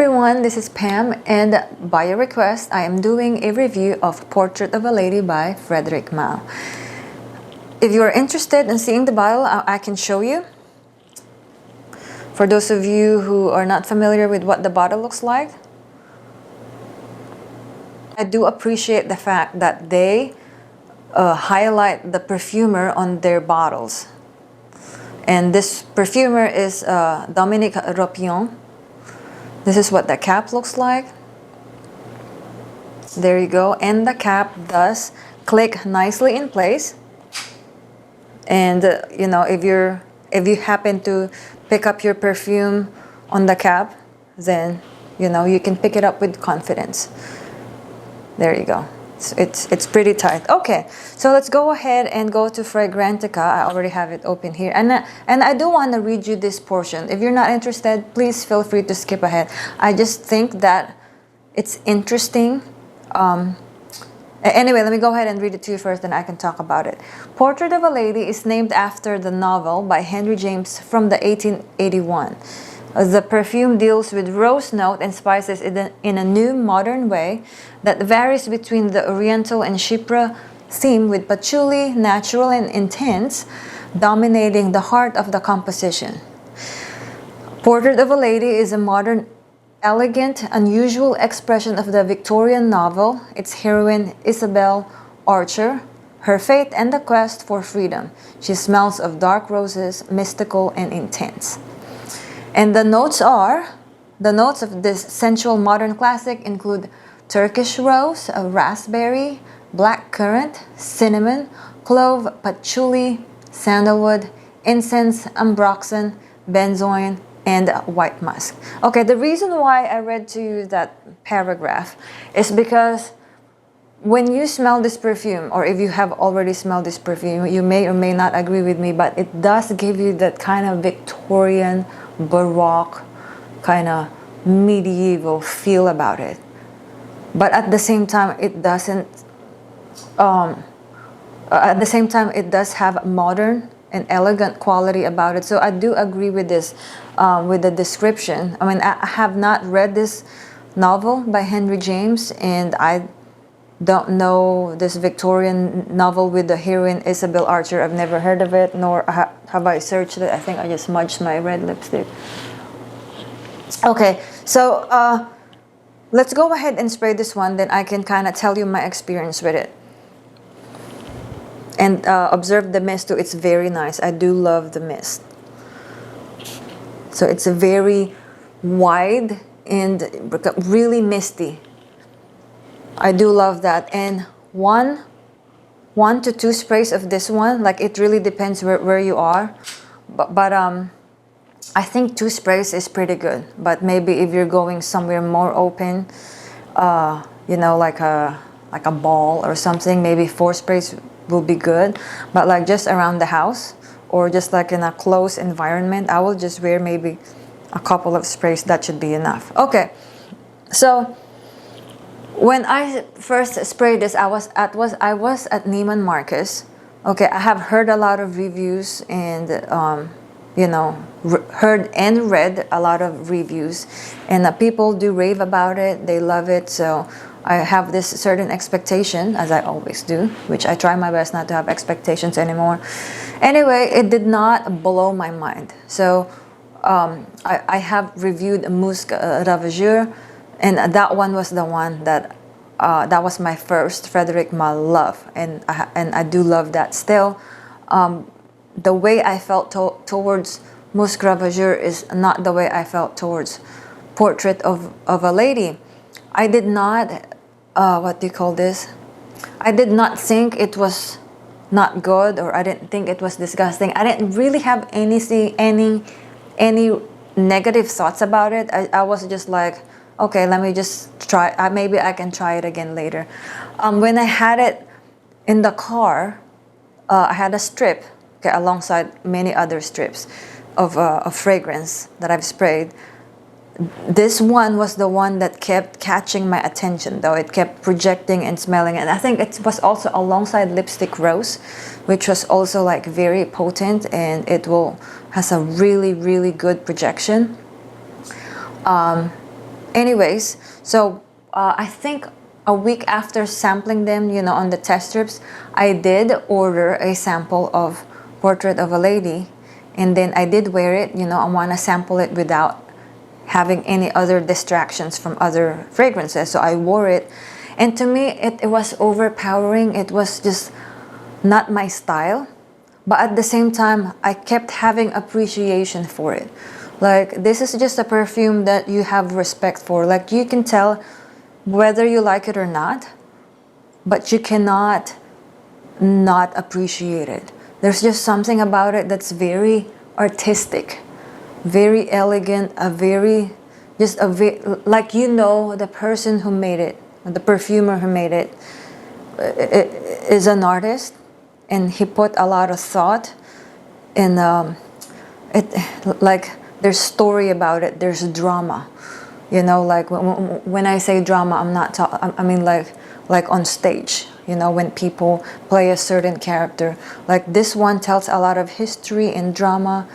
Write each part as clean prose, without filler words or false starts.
everyone, this is Pam, and by your request, I am doing a review of Portrait of a Lady by Frédéric Malle. If you are interested in seeing the bottle, I can show you. For those of you who are not familiar with what the bottle looks like, I do appreciate the fact that they highlight the perfumer on their bottles. And this perfumer is Dominique Ropion. This is what the cap looks like. There you go. And the cap does click nicely in place. And you know, if you happen to pick up your perfume on the cap, then you know you can pick it up with confidence. There you go. It's pretty tight. Okay, so let's go ahead and go to Fragrantica. I already have it open here, and I do want to read you this portion. If you're not interested, please feel free to skip ahead. I just think that it's interesting. Anyway, let me go ahead and read it to you first, then I can talk about it. Portrait of a Lady is named after the novel by Henry James from the 1881. The perfume deals with rose note and spices in a new modern way that varies between the Oriental and Chypre theme, with patchouli, natural and intense, dominating the heart of the composition. Portrait of a Lady is a modern, elegant, unusual expression of the Victorian novel, its heroine Isabel Archer, her fate and the quest for freedom. She smells of dark roses, mystical and intense. And the notes of this sensual modern classic include Turkish rose, raspberry, black currant, cinnamon, clove, patchouli, sandalwood, incense, ambroxan, benzoin, and white musk. Okay, the reason why I read to you that paragraph is because when you smell this perfume, or if you have already smelled this perfume, you may or may not agree with me, but it does give you that kind of Victorian, Baroque, kind of medieval feel about it. But at the same time, it doesn't. At the same time, it does have modern and elegant quality about it. So I do agree with this, with the description. I mean, I have not read this novel by Henry James, and I don't know this Victorian novel with the heroine Isabel Archer. I've never heard of it, nor have I searched it. I think I just smudged my red lipstick. Okay, so let's go ahead and spray this one, then I can kind of tell you my experience with it. And observe the mist too. It's very nice. I do love the mist. So it's a very wide and really misty. I do love that. And one to two sprays of this one, like it really depends where you are. But I think 2 sprays is pretty good. But maybe if you're going somewhere more open, you know, like a ball or something, maybe 4 sprays will be good. But like just around the house or just like in a closed environment, I will just wear maybe a couple of sprays. That should be enough. Okay, so when I first sprayed this, I was at Neiman Marcus. Okay, I have heard a lot of reviews and you know, heard and read a lot of reviews, and people do rave about it. They love it. So I have this certain expectation, as I always do, which I try my best not to have expectations anymore. Anyway, it did not blow my mind. So I have reviewed Musc Ravageur, and that one was the one that that was my first Frédéric Malle love, and I do love that still. The way I felt towards Musc Ravageur is not the way I felt towards Portrait of a Lady. I did not, what do you call this? I did not think it was not good, or I didn't think it was disgusting. I didn't really have any negative thoughts about it. I was just like, okay, let me just try. Maybe I can try it again later. When I had it in the car, I had a strip, okay, alongside many other strips of fragrance that I've sprayed. This one was the one that kept catching my attention, though. It kept projecting and smelling, and I think it was also alongside Lipstick Rose, which was also like very potent, and has a really good projection. And Anyways, so I think a week after sampling them, you know, on the test strips, I did order a sample of Portrait of a Lady, and then I did wear it. You know, I want to sample it without having any other distractions from other fragrances. So I wore it, and to me it was overpowering. It was just not my style, but at the same time I kept having appreciation for it. Like, this is just a perfume that you have respect for. Like, you can tell whether you like it or not, but you cannot not appreciate it. There's just something about it that's very artistic, very elegant, like, you know, the person who made it, the perfumer who made it, is an artist, and he put a lot of thought in it. Like, there's story about it, there's drama, you know. Like, when I say drama, I mean like on stage, you know, when people play a certain character. Like, this one tells a lot of history and drama.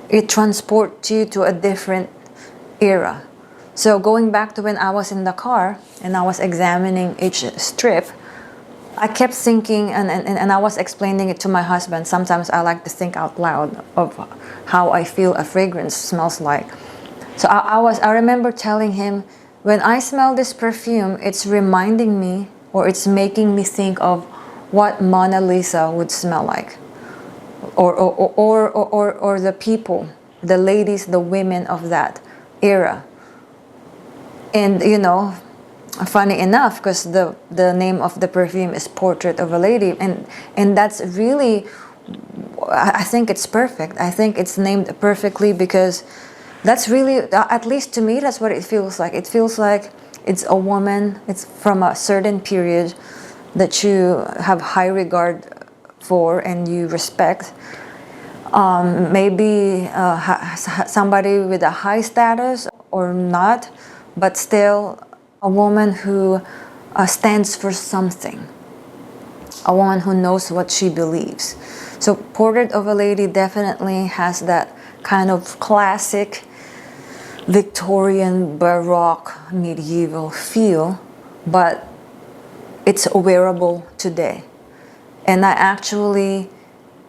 It transports you to a different era. So going back to when I was in the car and I was examining each strip, I kept thinking, and I was explaining it to my husband. Sometimes I like to think out loud of how I feel a fragrance smells like. So I remember telling him, when I smell this perfume, it's reminding me, or it's making me think of what Mona Lisa would smell like, or the people, the ladies, the women of that era. And, you know, funny enough, because the name of the perfume is Portrait of a Lady, and that's really, I think it's perfect. I think it's named perfectly, because that's really, at least to me, that's what it feels like. It feels like it's a woman, it's from a certain period that you have high regard for and you respect. Maybe somebody with a high status or not, but still a woman who stands for something, a woman who knows what she believes. So Portrait of a Lady definitely has that kind of classic Victorian, Baroque, medieval feel, but it's wearable today. And I actually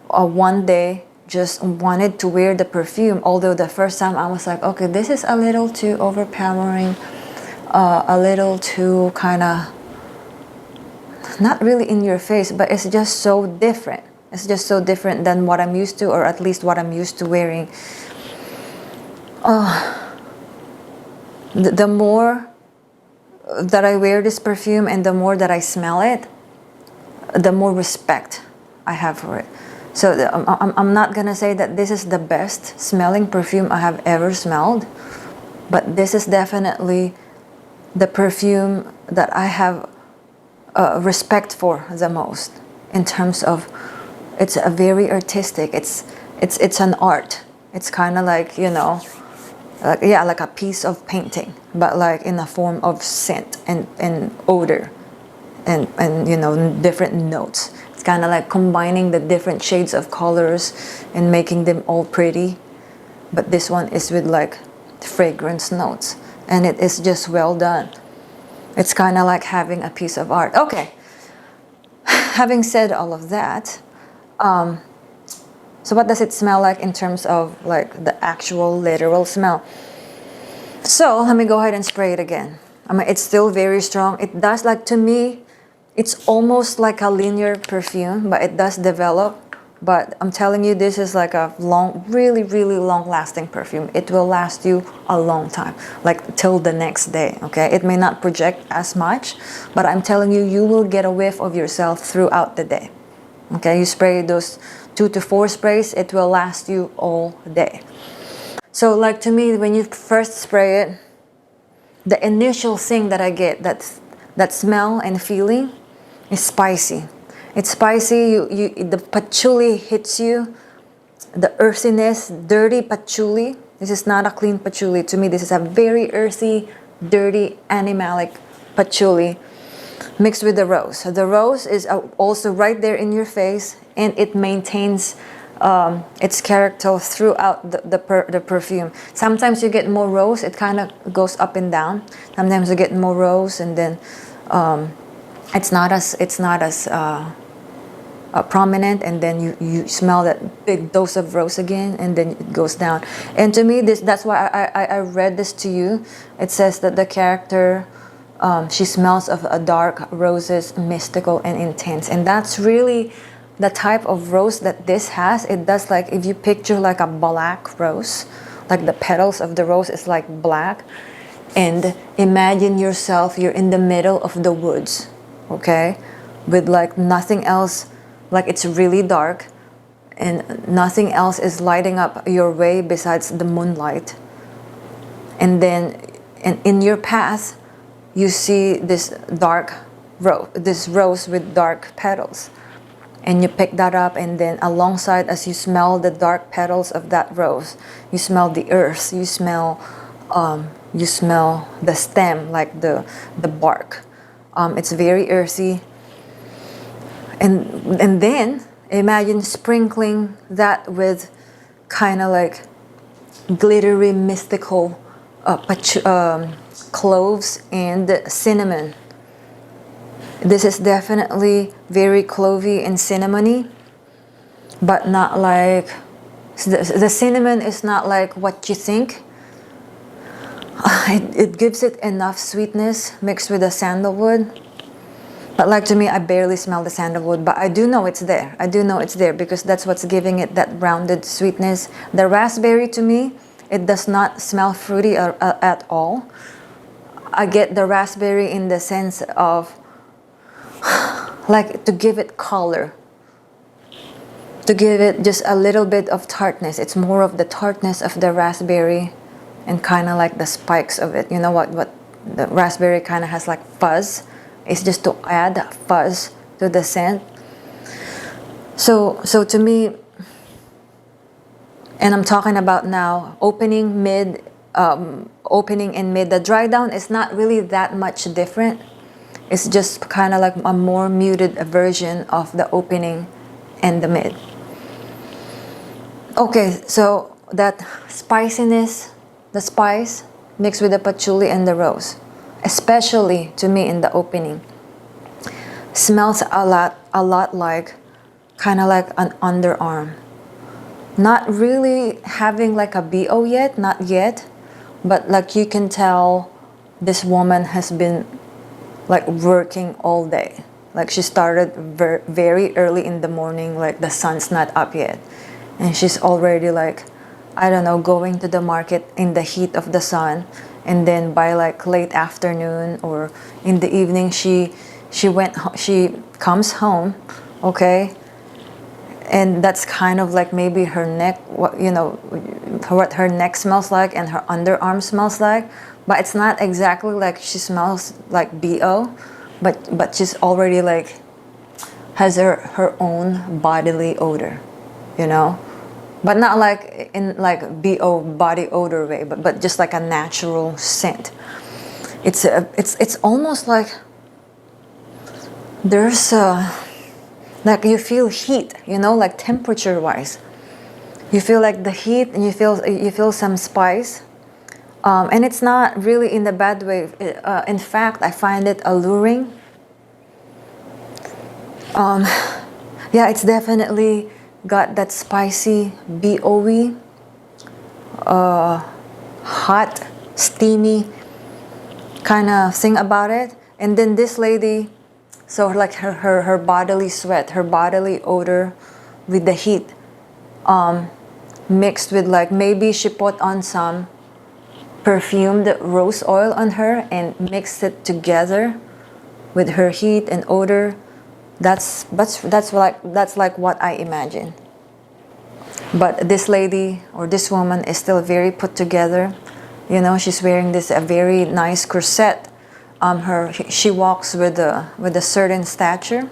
one day just wanted to wear the perfume, although the first time I was like, okay, this is a little too overpowering, a little too kind of, not really in your face, but it's just so different. It's just so different than what I'm used to, or at least what I'm used to wearing. The more that I wear this perfume and the more that I smell it, the more respect I have for it. So I'm not gonna say that this is the best smelling perfume I have ever smelled, but this is definitely the perfume that I have respect for the most, in terms of, it's a very artistic, it's an art. It's kind of like, you know, like a piece of painting, but like in a form of scent and odor and you know, different notes. It's kind of like combining the different shades of colors and making them all pretty, but this one is with like fragrance notes, and it is just well done. It's kind of like having a piece of art. Okay, having said all of that, so what does it smell like in terms of like the actual literal smell? So let me go ahead and spray it again. I mean, it's still very strong. It does, like, to me, it's almost like a linear perfume, but it does develop. But I'm telling you, this is like a long, really, really long lasting perfume. It will last you a long time, like till the next day, okay? It may not project as much, but I'm telling you, you will get a whiff of yourself throughout the day, okay? You spray those 2 to 4 sprays, it will last you all day. So like, to me, when you first spray it, the initial thing that I get, that smell and feeling, is spicy. It's spicy. The patchouli hits you, the earthiness, dirty patchouli. This is not a clean patchouli. To me, this is a very earthy, dirty, animalic patchouli mixed with the rose. So the rose is also right there in your face, and it maintains its character throughout the perfume. Sometimes you get more rose, it kind of goes up and down. Sometimes you get more rose, and then it's not as prominent, and then you smell that big dose of rose again, and then it goes down. And to me, that's why I read this to you. It says that the character, she smells of a dark roses, mystical and intense, and that's really the type of rose that this has. It does, like, if you picture like a black rose, like the petals of the rose is like black, and imagine yourself, you're in the middle of the woods, okay, with like nothing else, like it's really dark and nothing else is lighting up your way besides the moonlight. And then in your path you see this dark this rose with dark petals, and you pick that up, and then alongside, as you smell the dark petals of that rose, you smell the earth, you smell the stem, like the bark. It's very earthy. And then imagine sprinkling that with kind of like glittery, mystical cloves and cinnamon. This is definitely very clovey and cinnamony, but not like, the cinnamon is not like what you think. It gives it enough sweetness mixed with the sandalwood. But like, to me, I barely smell the sandalwood, but I do know it's there. I do know it's there because that's what's giving it that rounded sweetness. The raspberry, to me, it does not smell fruity at all. I get the raspberry in the sense of like to give it color, to give it just a little bit of tartness. It's more of the tartness of the raspberry and kind of like the spikes of it. You know what the raspberry kind of has, like fuzz. It's just to add fuzz to the scent. So to me, and I'm talking about now opening, mid, opening and mid. The dry down is not really that much different. It's just kind of like a more muted version of the opening and the mid. Okay, so that spiciness, the spice mixed with the patchouli and the rose, especially to me in the opening, smells a lot like kind of like an underarm. Not really having like a BO yet, not yet, but like you can tell this woman has been like working all day. Like she started very early in the morning, like the sun's not up yet, and she's already like, I don't know, going to the market in the heat of the sun, and then by like late afternoon or in the evening she comes home, okay, and that's kind of like maybe her neck, what her neck smells like and her underarm smells like, but it's not exactly like she smells like BO, but she's already like has her own bodily odor, but not like in like BO body odor way, but just like a natural scent. It's almost like there's like you feel heat, like temperature wise. You feel like the heat, and you feel some spice, and it's not really in the bad way. In fact, I find it alluring. Yeah, it's definitely got that spicy, BOE, hot, steamy kind of thing about it. And then this lady, so like her bodily sweat, her bodily odor with the heat, mixed with like maybe she put on some perfumed rose oil on her and mixed it together with her heat and odor. That's like what I imagine. But this lady or this woman is still very put together. She's wearing this a very nice corset. She walks with a certain stature.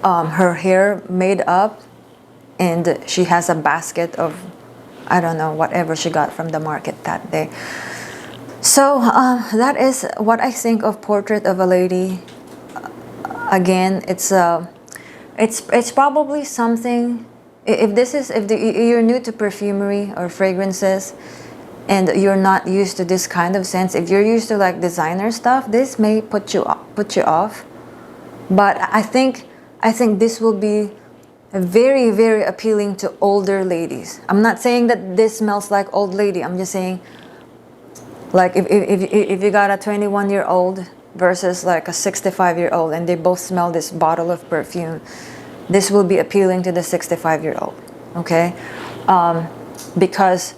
Her hair made up, and she has a basket of, I don't know, whatever she got from the market that day. So that is what I think of Portrait of a Lady. Again, it's probably something You're new to perfumery or fragrances, and you're not used to this kind of scents, if you're used to like designer stuff, this may put you off. But I think this will be very, very appealing to older ladies. I'm not saying that this smells like old lady. I'm just saying, like, if you got a 21-year-old versus like a 65-year-old and they both smell this bottle of perfume, this will be appealing to the 65-year-old, okay? Because,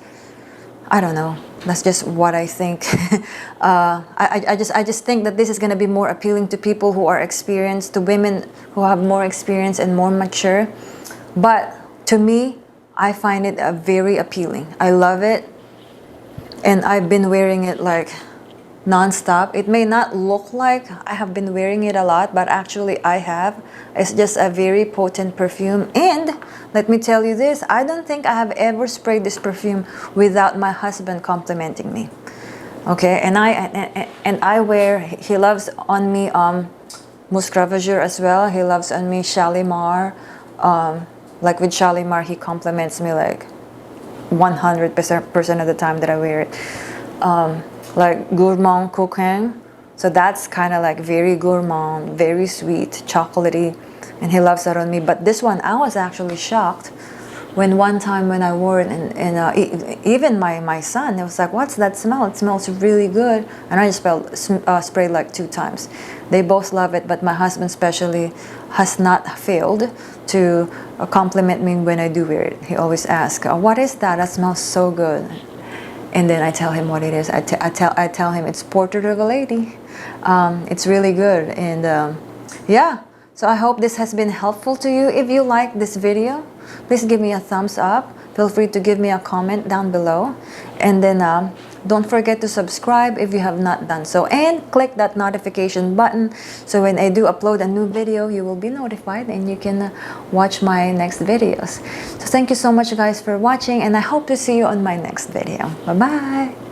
I don't know, that's just what I think. I just think that this is going to be more appealing to people who are experienced, to women who have more experience and more mature. But to me, I find it very appealing. I love it, and I've been wearing it like non-stop. It may not look like I have been wearing it a lot, but actually I have. It's just a very potent perfume. And let me tell you this, I don't think I have ever sprayed this perfume without my husband complimenting me. Okay, and I wear, he loves on me Musc Ravageur as well. He loves on me Shalimar. Like with Shalimar, he compliments me like 100% of the time that I wear it. Like Gourmand Coquin, so that's kind of like very gourmand, very sweet, chocolatey, and he loves that on me. But this one, I was actually shocked when one time when I wore it, and even my son, it was like, what's that smell? It smells really good. And I just sprayed like 2 times. They both love it, but my husband especially has not failed to compliment me when I do wear it. He always asks, what is that? That smells so good. And then I tell him what it is. I tell him it's Portrait of a Lady. It's really good. And yeah, so I hope this has been helpful to you. If you like this video, please give me a thumbs up. Feel free to give me a comment down below. And then don't forget to subscribe if you have not done so. And click that notification button so when I do upload a new video, you will be notified and you can watch my next videos. So thank you so much guys for watching, and I hope to see you on my next video. Bye-bye.